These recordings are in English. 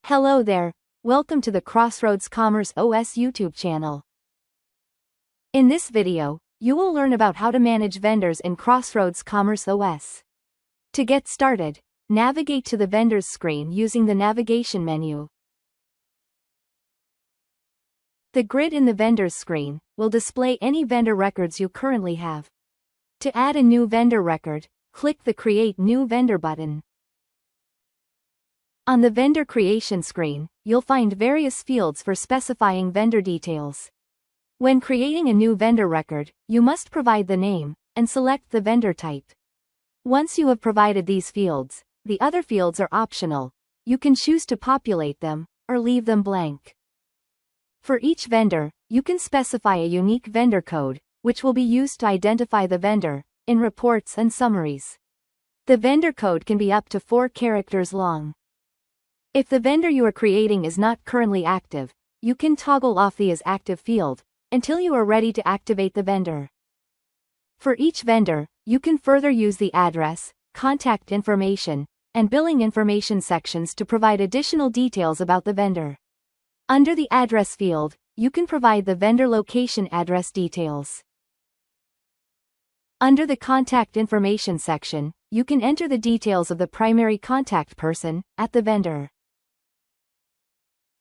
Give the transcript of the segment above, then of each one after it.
Hello there, welcome to the Krossroads POS YouTube channel. In this video, you will learn about how to manage vendors in Krossroads POS. To get started, navigate to the vendors screen using the navigation menu. The grid in the vendors screen will display any vendor records you currently have. To add a new vendor record, click the Create New Vendor button. On the vendor creation screen, you'll find various fields for specifying vendor details. When creating a new vendor record, you must provide the name and select the vendor type. Once you have provided these fields, the other fields are optional. You can choose to populate them or leave them blank. For each vendor, you can specify a unique vendor code, which will be used to identify the vendor in reports and summaries. The vendor code can be up to 4 characters long. If the vendor you are creating is not currently active, you can toggle off the Is Active field until you are ready to activate the vendor. For each vendor, you can further use the address, contact information, and billing information sections to provide additional details about the vendor. Under the address field, you can provide the vendor location address details. Under the contact information section, you can enter the details of the primary contact person at the vendor.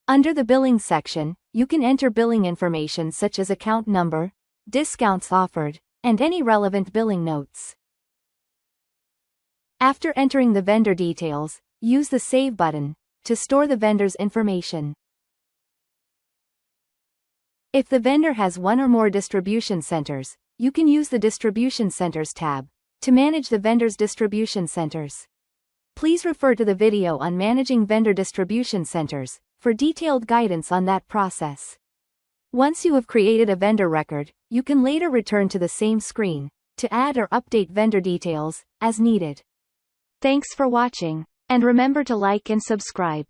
Under the billing section, you can enter billing information such as account number, discounts offered, and any relevant billing notes. After entering the vendor details, use the Save button to store the vendor's information. If the vendor has one or more distribution centers, you can use the Distribution Centers tab to manage the vendor's distribution centers. Please refer to the video on managing vendor distribution centers for detailed guidance on that process. Once you have created a vendor record, you can later return to the same screen to add or update vendor details as needed. Thanks for watching, and remember to like and subscribe.